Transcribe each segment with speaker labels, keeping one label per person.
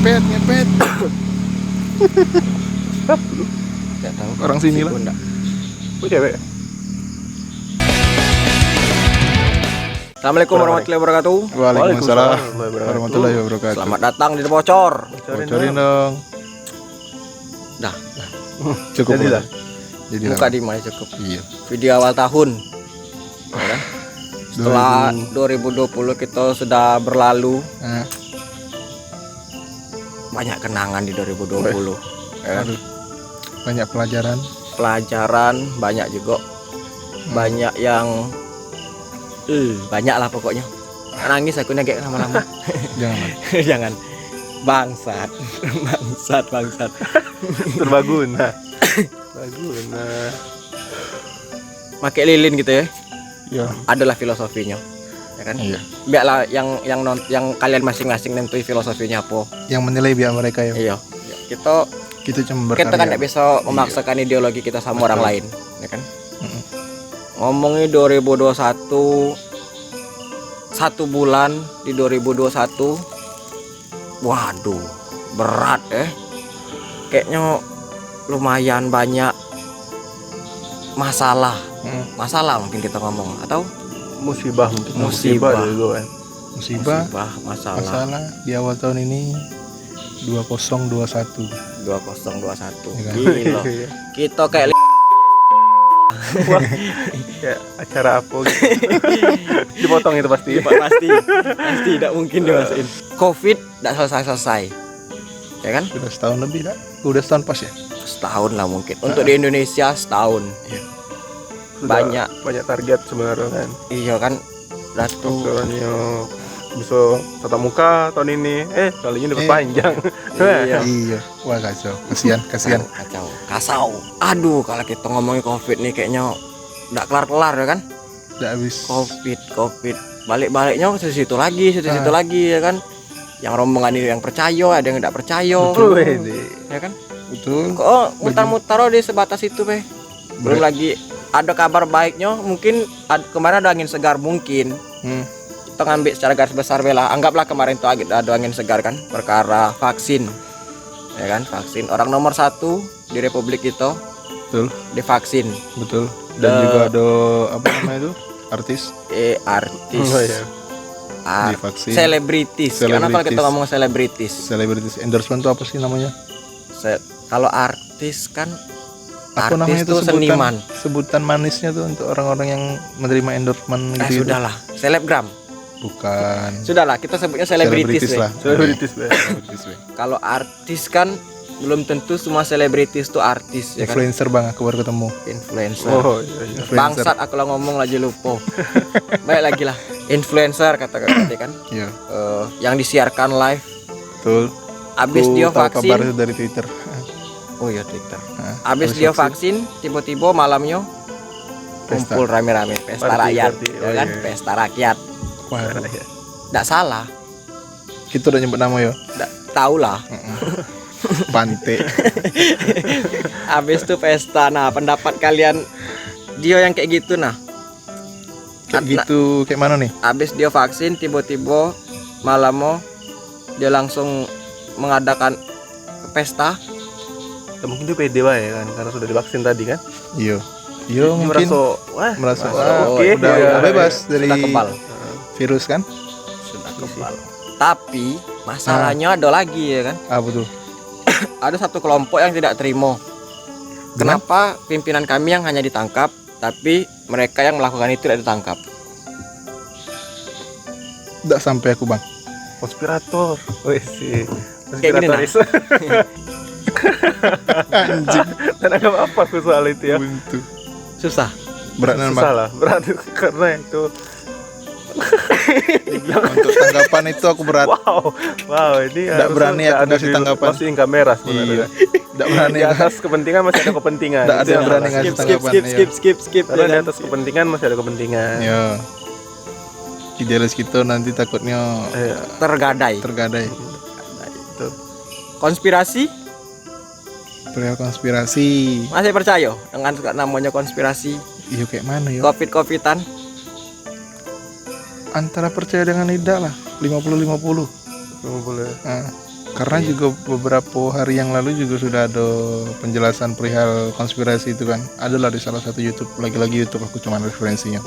Speaker 1: ngepet.
Speaker 2: Enggak tahu.
Speaker 1: Orang sini lah.
Speaker 3: Oh, cewek.
Speaker 2: Assalamualaikum warahmatullahi wabarakatuh.
Speaker 1: Waalaikumsalam warahmatullahi wabarakatuh.
Speaker 2: Selamat datang di Bocor.
Speaker 1: Bocorin dong.
Speaker 2: Dah.
Speaker 1: Cukup
Speaker 3: Jadi
Speaker 1: lah. Jadi
Speaker 2: Muka di mana cukup.
Speaker 1: Iya.
Speaker 2: Video awal tahun. Ya kan? Setelah 2020 kita sudah berlalu,
Speaker 1: Nah,
Speaker 2: banyak kenangan di 2020. Ya kan?
Speaker 1: aduh, banyak pelajaran.
Speaker 2: Pelajaran banyak juga. Banyak yang banyak lah pokoknya. Nangis aku kayak lama-lama.
Speaker 1: Jangan.
Speaker 2: Jangan. Bangsat. Bangsat.
Speaker 3: Terbaguna.
Speaker 2: Pakai lilin gitu ya.
Speaker 1: Ya.
Speaker 2: Adalah filosofinya. Ya kan?
Speaker 1: Iya.
Speaker 2: Biarlah yang kalian masing-masing nentuin filosofinya apa.
Speaker 1: Yang menilai biar mereka ya.
Speaker 2: Iya. Kita
Speaker 1: Kita cuma berkarya.
Speaker 2: kan tidak bisa memaksakan ideologi kita sama orang lain, ya kan? Ngomongin 2021, 1 bulan di 2021, waduh, berat kayaknya lumayan banyak masalah mungkin kita ngomong, atau
Speaker 3: Musibah mungkin.
Speaker 2: Musibah.
Speaker 3: dulu kan.
Speaker 1: Musibah,
Speaker 2: masalah
Speaker 1: masalah di awal tahun ini 2021.
Speaker 2: 2021.
Speaker 1: Ya kan?
Speaker 2: Gila. Kita kayak
Speaker 3: Wah, kayak acara apa gitu. Dipotong itu pasti.
Speaker 2: pasti tidak mungkin dimasukin. Covid tidak selesai, ya kan?
Speaker 1: Sudah setahun lebih dah. Udah setahun pas ya.
Speaker 2: Setahun lah mungkin. Untuk di Indonesia setahun.
Speaker 3: Sudah
Speaker 2: Banyak
Speaker 3: target sebenarnya kan.
Speaker 2: Iya kan, Ratu.
Speaker 3: Soalnya bisa tatap muka tahun ini. Kali ini diperpanjang.
Speaker 2: Iya.
Speaker 1: Iya. Wah kacau. Kasihan.
Speaker 2: Kasau. Aduh, kalau kita ngomongin Covid nih kayaknya nggak kelar ya kan?
Speaker 1: Udah habis.
Speaker 2: Covid. Balik-baliknya ke situ lagi ya kan? Yang rombongan ini yang percaya, ada yang nggak percaya.
Speaker 3: Betul.
Speaker 2: Ya kan?
Speaker 1: Betul.
Speaker 2: Kok mutar-mutar di sebatas itu belum lagi ada kabar baiknya, mungkin kemarin ada angin segar mungkin. Kita ngambil secara garis besar lah, anggaplah kemarin tuh ada angin segar kan, perkara vaksin, ya kan? Vaksin orang nomor 1 di Republik kita
Speaker 1: Betul.
Speaker 2: divaksin.
Speaker 1: Betul. Dan juga ada apa namanya itu? Artis.
Speaker 2: Artis.
Speaker 3: Oh, iya.
Speaker 1: Divaksin.
Speaker 2: Selebritis. Kenapa kita ngomong selebritis?
Speaker 1: Selebritis endorsement itu apa sih namanya?
Speaker 2: Kalau artis kan,
Speaker 1: Apa namanya
Speaker 2: artis itu seniman.
Speaker 1: Sebutan manisnya tuh untuk orang-orang yang menerima endorsement gitu.
Speaker 2: Sudahlah, selebgram.
Speaker 1: Bukan.
Speaker 2: Sudahlah, kita sebutnya selebritis
Speaker 1: lah.
Speaker 3: Selebritis, Be.
Speaker 1: Selebritis, Be.
Speaker 2: Kalau artis kan belum tentu semua selebritis tuh artis, ya kan?
Speaker 1: Influencer bang, aku baru ketemu.
Speaker 2: Influencer.
Speaker 3: Oh iya.
Speaker 1: Influencer.
Speaker 2: Bangsat aku lah ngomong lagi lupa. Baik lagi lah. Influencer kata-kata kan.
Speaker 1: Iya.
Speaker 2: Yang disiarkan live.
Speaker 1: Betul.
Speaker 2: Abis
Speaker 1: Aku
Speaker 2: dia
Speaker 1: tahu
Speaker 2: vaksin.
Speaker 1: kabar itu dari Twitter.
Speaker 2: Oh iya Twitter.
Speaker 1: Nah,
Speaker 2: Abis
Speaker 1: habis
Speaker 2: dia vaksin, tiba-tiba malamnya
Speaker 1: Pesta.
Speaker 2: kumpul rame-rame pesta
Speaker 3: Party,
Speaker 2: rakyat,
Speaker 3: party.
Speaker 2: ya
Speaker 3: Oh,
Speaker 2: kan?
Speaker 3: iya.
Speaker 2: Pesta rakyat.
Speaker 1: Wah,
Speaker 2: Nggak salah.
Speaker 1: kita udah nyebut nama ya.
Speaker 2: Nggak tahu lah.
Speaker 1: Pante.
Speaker 2: Abis itu pesta. Nah, pendapat kalian dia yang kayak gitu nah.
Speaker 1: Kayak gitu, kayak mana nih?
Speaker 2: Abis dia vaksin, tiba-tiba malamnya dia langsung mengadakan pesta.
Speaker 3: Ya, mungkin dia pede ya kan, karena sudah divaksin tadi kan.
Speaker 1: Iya. Iya mungkin merasa
Speaker 2: oke,
Speaker 1: udah bebas dari
Speaker 2: sudah kebal.
Speaker 1: virus kan?
Speaker 2: Sudah kebal. Tapi masalahnya ada lagi ya kan?
Speaker 1: Ah betul.
Speaker 2: Ada satu kelompok yang tidak terima. Kenapa pimpinan kami yang hanya ditangkap, tapi mereka yang melakukan itu tidak ditangkap?
Speaker 1: Nggak sampai aku bang.
Speaker 3: Konspirator. Wih sih.
Speaker 2: Kayak gini, nah.
Speaker 1: Anjing.
Speaker 3: Dan agak apa aku soal itu ya?
Speaker 1: Buntu.
Speaker 2: Susah.
Speaker 1: Berat bang.
Speaker 3: Susah lah, berat karena itu.
Speaker 1: Untuk tanggapan itu aku berat.
Speaker 3: Wow, ini
Speaker 1: Nggak berani aku kasih tanggapan.
Speaker 3: Masih kamera sebenarnya.
Speaker 1: Iya. Nggak berani.
Speaker 3: Di atas kepentingan masih ada kepentingan.
Speaker 1: Nggak ada
Speaker 3: Itu
Speaker 1: yang berani
Speaker 3: salah.
Speaker 1: ngasih tanggapan.
Speaker 2: Skip.
Speaker 3: Karena di
Speaker 2: ya kan?
Speaker 3: atas kepentingan masih ada kepentingan.
Speaker 1: Ya. Idealis kita nanti takutnya
Speaker 3: Iya.
Speaker 2: Tergadai.
Speaker 1: tergadai.
Speaker 3: Itu.
Speaker 2: Konspirasi?
Speaker 1: Perihal konspirasi.
Speaker 2: Masih percaya dengan namanya konspirasi?
Speaker 1: Iya kayak mana ya?
Speaker 2: Covidan?
Speaker 1: Antara percaya dengan tidak lah. 50-50.
Speaker 3: Nggak boleh.
Speaker 1: Nah, Karena juga beberapa hari yang lalu juga sudah ada penjelasan perihal konspirasi itu kan. Adalah di salah satu YouTube, lagi-lagi YouTube aku cuman referensinya.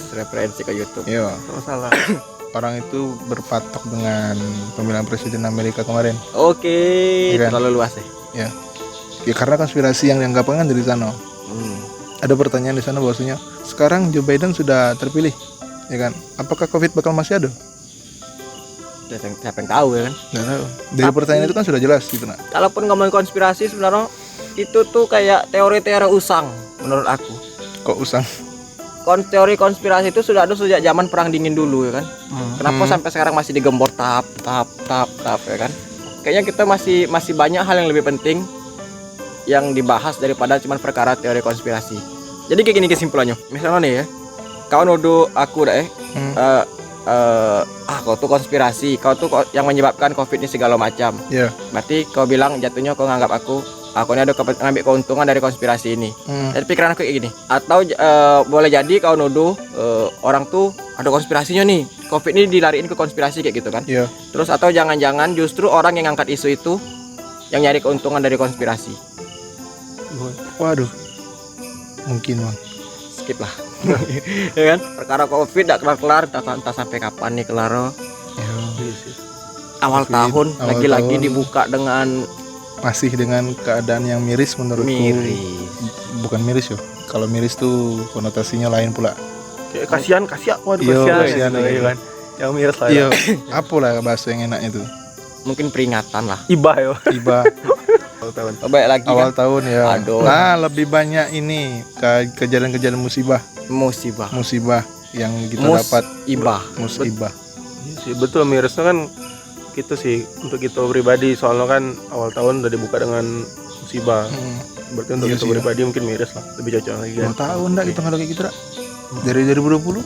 Speaker 2: Referensi ke YouTube.
Speaker 1: Iya,
Speaker 3: Masalah.
Speaker 1: orang itu berpatok dengan pemilihan presiden Amerika kemarin.
Speaker 2: Oke,
Speaker 1: Iya kan?
Speaker 2: terlalu luas
Speaker 1: Ya. Ya karena konspirasi yang dianggap kan dari sana.
Speaker 2: Hmm.
Speaker 1: Ada pertanyaan di sana bahwasanya sekarang Joe Biden sudah terpilih, ya kan? Apakah COVID bakal masih ada?
Speaker 2: Siapa yang tahu ya kan?
Speaker 1: Nggak tahu. Dari pertanyaan itu kan sudah jelas gitu nak.
Speaker 2: Kalaupun ngomongin konspirasi sebenarnya itu tuh kayak teori-teori usang menurut aku.
Speaker 1: Kok usang?
Speaker 2: Teori konspirasi itu sudah ada sejak zaman perang dingin dulu ya kan. Kenapa sampai sekarang masih digembor tahap ya kan? Kayaknya kita masih banyak hal yang lebih penting yang dibahas daripada cuma perkara teori konspirasi. Jadi kayak gini kesimpulannya. Misalnya nih ya, kau nuduh aku dah kau tuh konspirasi, kau tuh yang menyebabkan COVID ini segala macam.
Speaker 1: Ya.
Speaker 2: Berarti kau bilang jatuhnya kau nganggap aku ini ada ngambil keuntungan dari konspirasi ini. Jadi pikiran aku kayak gini. Atau boleh jadi kau nuduh orang tuh ada konspirasinya nih. COVID ini dilariin ke konspirasi kayak gitu kan.
Speaker 1: Iya.
Speaker 2: Terus atau jangan-jangan justru orang yang ngangkat isu itu yang nyari keuntungan dari konspirasi.
Speaker 1: Waduh. Mungkin bang.
Speaker 2: Skip lah. Ya kan? Perkara COVID tidak kelar-kelar, entah sampai kapan nih kelar.
Speaker 1: Ya.
Speaker 2: Awal
Speaker 1: COVID,
Speaker 2: tahun
Speaker 1: awal
Speaker 2: lagi-lagi
Speaker 1: tahun.
Speaker 2: dibuka dengan
Speaker 1: Masih dengan keadaan yang miris menurutku.
Speaker 2: miris.
Speaker 1: Bukan miris yo. Kalau miris tuh konotasinya lain pula.
Speaker 3: Kayak kasihan. Waduh,
Speaker 1: Iya,
Speaker 3: kasihan
Speaker 1: kasihan,
Speaker 3: gitu,
Speaker 1: iya.
Speaker 3: kan. Yang miris lah.
Speaker 1: Iya. Apalah bahasa yang enak itu?
Speaker 2: Mungkin peringatan lah.
Speaker 3: Ibah yo.
Speaker 1: Tiba
Speaker 3: Tahun.
Speaker 2: Baik lagi
Speaker 1: awal
Speaker 2: kan
Speaker 1: tahun ya.
Speaker 2: Aduh.
Speaker 1: Nah, lebih banyak ini kejadian-kejadian musibah
Speaker 2: musibah.
Speaker 1: yang kita dapat.
Speaker 2: Ibah.
Speaker 1: Musibah.
Speaker 3: Iya sih, betul mirisnya kan gitu sih untuk kita pribadi, soalnya kan awal tahun udah dibuka dengan musibah. Berarti untuk
Speaker 1: Iya
Speaker 3: kita
Speaker 1: sih, ya.
Speaker 3: pribadi mungkin miris lah, lebih cocok lagi kan.
Speaker 1: 2 tahun dah kita kalau kayak gitu dah. Dari 2020.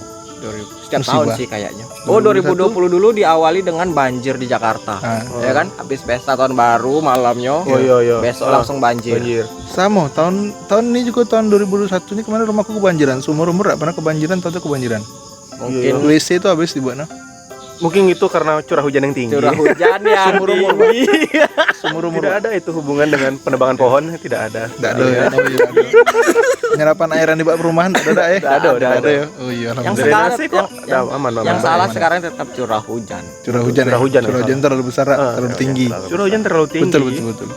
Speaker 2: Setiap
Speaker 1: Musibah.
Speaker 2: tahun sih kayaknya. Oh, 2020 dulu diawali dengan banjir di Jakarta.
Speaker 1: Nah,
Speaker 2: Ya kan? Habis pesta tahun baru malamnya.
Speaker 3: Oh iya.
Speaker 2: Besok langsung banjir.
Speaker 1: sama tahun ini juga tahun 2021 ini kemarin rumahku kebanjiran. Seumur-umur gak pernah kebanjiran, tahu kebanjiran.
Speaker 2: Mungkin
Speaker 1: WC itu habis dibuat nah.
Speaker 3: Mungkin itu karena curah hujan yang tinggi.
Speaker 2: curah hujan yang
Speaker 1: Seumur-umur.
Speaker 2: tinggi.
Speaker 1: Seumur-umur.
Speaker 3: Tidak ada itu hubungan dengan penebangan pohon, tidak ada.
Speaker 1: Enggak ada ya. Penyerapan air yang di bawah perumahan ada ya?
Speaker 3: Udah ada.
Speaker 1: ya. Oh iya,
Speaker 2: Yang
Speaker 1: alhamdulillah.
Speaker 3: Drainase kok aman.
Speaker 2: Yang salah sekarang tetap curah hujan.
Speaker 1: Curah hujan.
Speaker 3: Curah hujan,
Speaker 1: Curah hujan terlalu besar, terlalu tinggi.
Speaker 3: Curah hujan terlalu tinggi.
Speaker 1: Betul.